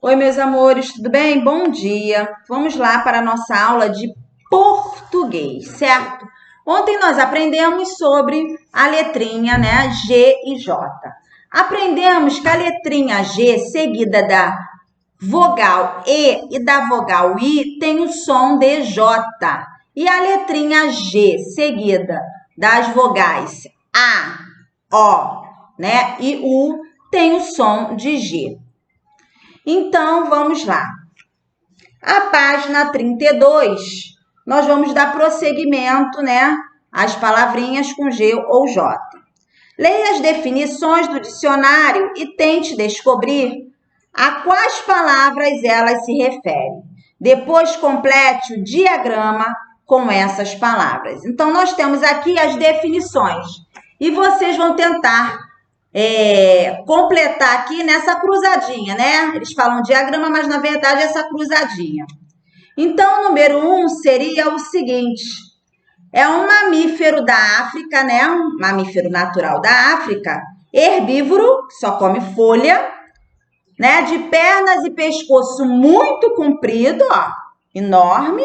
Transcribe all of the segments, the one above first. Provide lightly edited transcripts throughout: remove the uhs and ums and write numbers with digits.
Oi, meus amores, tudo bem? Bom dia. Vamos lá para a nossa aula de português, certo? Ontem nós aprendemos sobre a letrinha, né, G e J. Aprendemos que a letrinha G, seguida da vogal E e da vogal I, tem o som de J. E a letrinha G, seguida das vogais A, O, né, e U, tem o som de G. Então, vamos lá. A página 32, nós vamos dar prosseguimento, né, às palavrinhas com G ou J. Leia as definições do dicionário e tente descobrir a quais palavras elas se referem. Depois, complete o diagrama com essas palavras. Então, nós temos aqui as definições e vocês vão tentar completar aqui nessa cruzadinha, né? Eles falam diagrama, mas na verdade é essa cruzadinha. Então, o número 1 seria o seguinte: é um mamífero da África, né? Um mamífero natural da África, herbívoro, só come folha, né? De pernas e pescoço muito comprido, ó, enorme,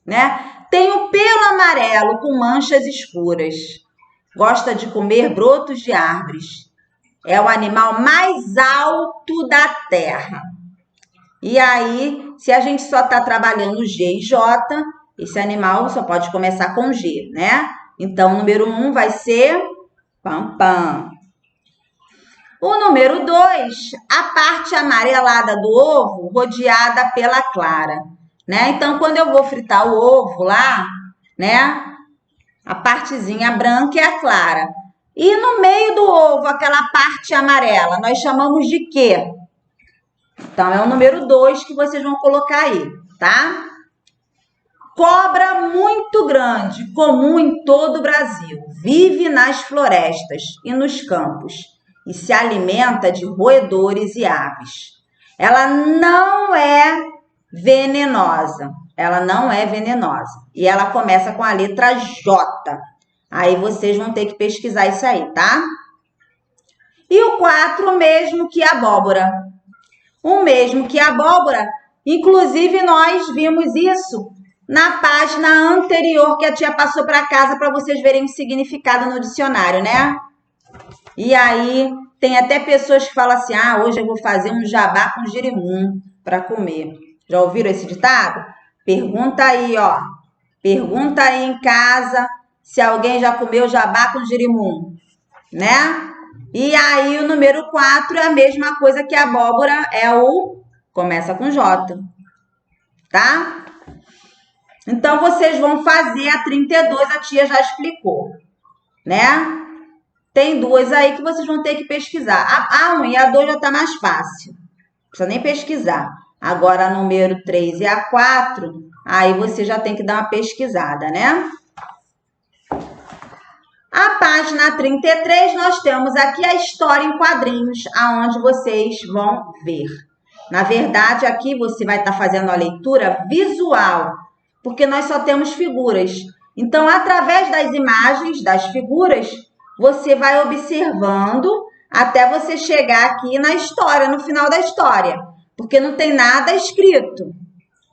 né? Tem o pelo amarelo com manchas escuras. Gosta de comer brotos de árvores. É o animal mais alto da Terra. E aí, se a gente só está trabalhando G e J, esse animal só pode começar com G, né? Então, o número 1 vai ser pam, pam. O número 2, a parte amarelada do ovo rodeada pela clara, né? Então, quando eu vou fritar o ovo lá, né? A partezinha branca é a clara. E no meio do ovo, aquela parte amarela, nós chamamos de quê? Então, é o número 2 que vocês vão colocar aí, tá? Cobra muito grande, comum em todo o Brasil. Vive nas florestas e nos campos e se alimenta de roedores e aves. Ela não é venenosa. Ela não é venenosa. E ela começa com a letra J. Aí vocês vão ter que pesquisar isso aí, tá? E o 4, o mesmo que abóbora. O mesmo que abóbora, inclusive nós vimos isso na página anterior que a tia passou para casa para vocês verem o significado no dicionário, né? E aí tem até pessoas que falam assim: ah, hoje eu vou fazer um jabá com girimum para comer. Já ouviram esse ditado? Pergunta aí, ó. Pergunta aí em casa se alguém já comeu jabá com girimum, né? E aí o número 4 é a mesma coisa que a abóbora, começa com J, tá? Então, vocês vão fazer a 32, a tia já explicou, né? Tem duas aí que vocês vão ter que pesquisar. A 1 e a 2 já tá mais fácil, não precisa nem pesquisar. Agora, a número 3 e a 4, aí você já tem que dar uma pesquisada, né? A página 33, nós temos aqui a história em quadrinhos, aonde vocês vão ver. Na verdade, aqui você vai estar fazendo a leitura visual, porque nós só temos figuras. Então, através das imagens, das figuras, você vai observando até você chegar aqui na história, no final da história. Porque não tem nada escrito,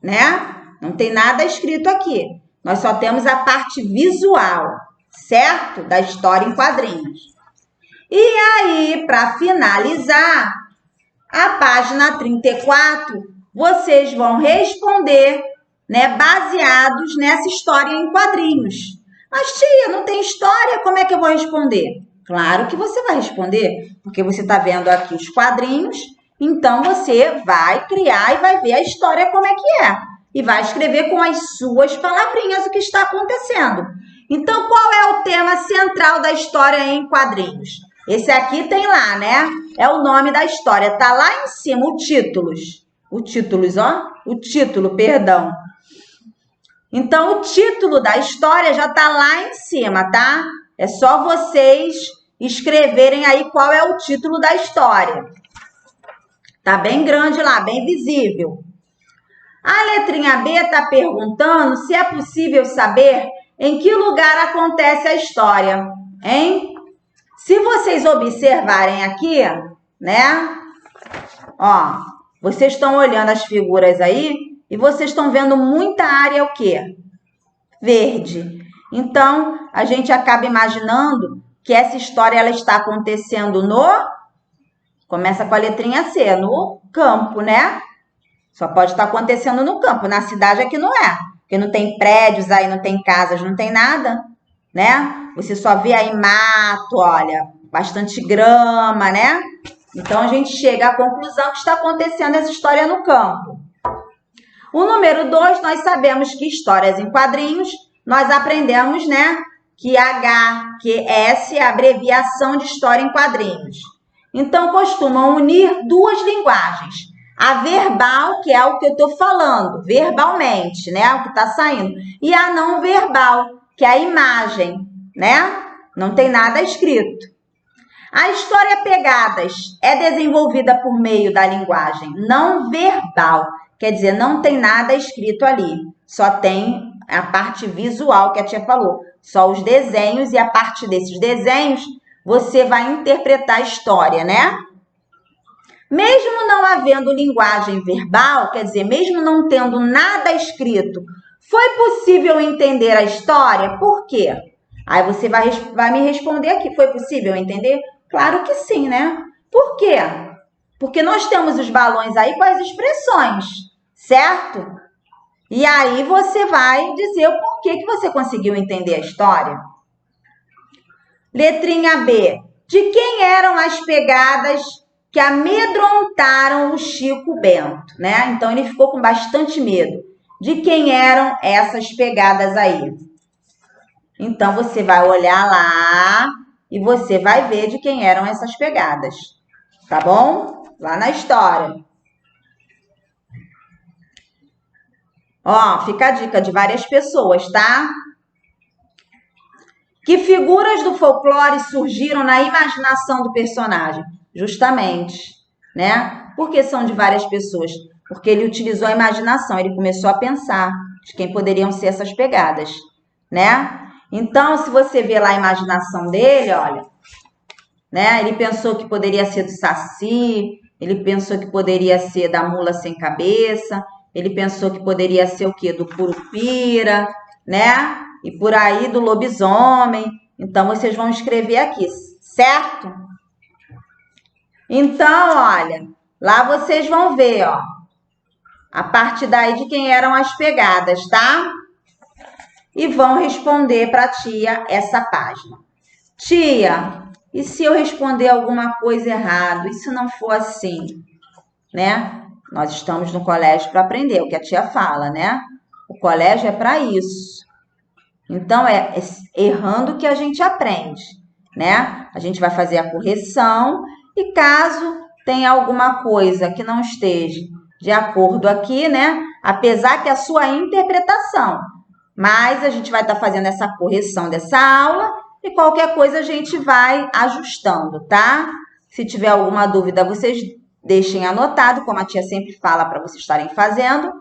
né? Não tem nada escrito aqui. Nós só temos a parte visual, certo? Da história em quadrinhos. E aí, para finalizar, a página 34, vocês vão responder, né, baseados nessa história em quadrinhos. Mas, tia, não tem história, como é que eu vou responder? Claro que você vai responder, porque você está vendo aqui os quadrinhos, então você vai criar e vai ver a história como é que é. E vai escrever com as suas palavrinhas o que está acontecendo. Então, qual é o tema central da história em quadrinhos? Esse aqui tem lá, né? É o nome da história. Tá lá em cima, o títulos. O títulos, ó. O título, perdão. Então, o título da história já tá lá em cima, tá? É só vocês escreverem aí qual é o título da história. Tá bem grande lá, bem visível. A letrinha B tá perguntando se é possível saber em que lugar acontece a história, hein? Se vocês observarem aqui, né? Ó, Vocês estão olhando as figuras aí e vocês estão vendo muita área o quê? Verde. Então, a gente acaba imaginando que essa história ela está acontecendo começa com a letrinha C, no campo, né? Só pode estar acontecendo no campo, na cidade aqui não é. Porque não tem prédios aí, não tem casas, não tem nada, né? Você só vê aí mato, olha, bastante grama, né? Então, a gente chega à conclusão que está acontecendo essa história no campo. O número 2, nós sabemos que histórias em quadrinhos, nós aprendemos, né? Que HQS é a abreviação de história em quadrinhos. Então, costumam unir duas linguagens. A verbal, que é o que eu estou falando, verbalmente, né? O que está saindo. E a não verbal, que é a imagem, né? Não tem nada escrito. A história Pegadas é desenvolvida por meio da linguagem não verbal, quer dizer, não tem nada escrito ali, só tem a parte visual que a tia falou, só os desenhos e a partir desses desenhos você vai interpretar a história, né? Mesmo não havendo linguagem verbal, quer dizer, mesmo não tendo nada escrito, foi possível entender a história? Por quê? Aí você vai me responder aqui, foi possível entender? Claro que sim, né? Por quê? Porque nós temos os balões aí com as expressões, certo? E aí você vai dizer o porquê que você conseguiu entender a história. Letrinha B. De quem eram as pegadas que amedrontaram o Chico Bento, né? Então, ele ficou com bastante medo. De quem eram essas pegadas aí? Então, você vai olhar lá e você vai ver de quem eram essas pegadas, tá bom? Lá na história. Ó, fica a dica de várias pessoas, tá? Que figuras do folclore surgiram na imaginação do personagem? Justamente, né? Porque são de várias pessoas. Porque ele utilizou a imaginação, ele começou a pensar de quem poderiam ser essas pegadas, né? Então, se você vê lá a imaginação dele, olha, né? Ele pensou que poderia ser do Saci, ele pensou que poderia ser da mula sem cabeça, ele pensou que poderia ser o quê? Do Curupira, né? E por aí do lobisomem. Então, vocês vão escrever aqui, certo? Então, olha, lá vocês vão ver, ó, a partir daí de quem eram as pegadas, tá? E vão responder para a tia essa página. Tia, e se eu responder alguma coisa errado? E se não for assim, né? Nós estamos no colégio para aprender, o que a tia fala, né? O colégio é para isso. Então, é errando que a gente aprende, né? A gente vai fazer a correção e caso tenha alguma coisa que não esteja de acordo aqui, né? Apesar que a sua interpretação, mas a gente vai estar fazendo essa correção dessa aula e qualquer coisa a gente vai ajustando, tá? Se tiver alguma dúvida, vocês deixem anotado, como a tia sempre fala para vocês estarem fazendo.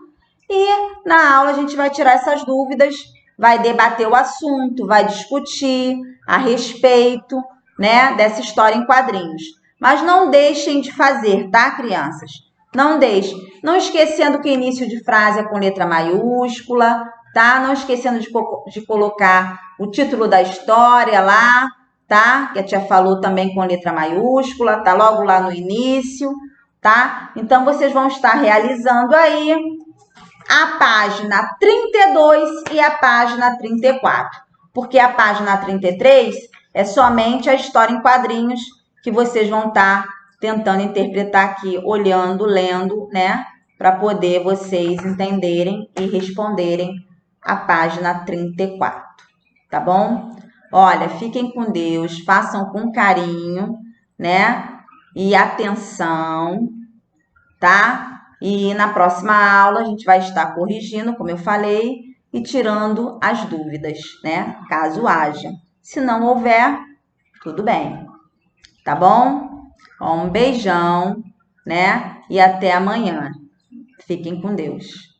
E na aula a gente vai tirar essas dúvidas, vai debater o assunto, vai discutir a respeito, né, dessa história em quadrinhos. Mas não deixem de fazer, tá, crianças? Não deixem. Não esquecendo que o início de frase é com letra maiúscula, tá? Não esquecendo de colocar o título da história lá, tá? Que a tia falou também com letra maiúscula, tá logo lá no início, tá? Então, vocês vão estar realizando aí a página 32 e a página 34. Porque a página 33 é somente a história em quadrinhos que vocês vão estar tentando interpretar aqui, olhando, lendo, né? Para poder vocês entenderem e responderem a página 34, tá bom? Olha, fiquem com Deus, façam com carinho, né? E atenção, tá? E na próxima aula a gente vai estar corrigindo, como eu falei, e tirando as dúvidas, né? Caso haja. Se não houver, tudo bem, tá bom? Um beijão, né? E até amanhã. Fiquem com Deus.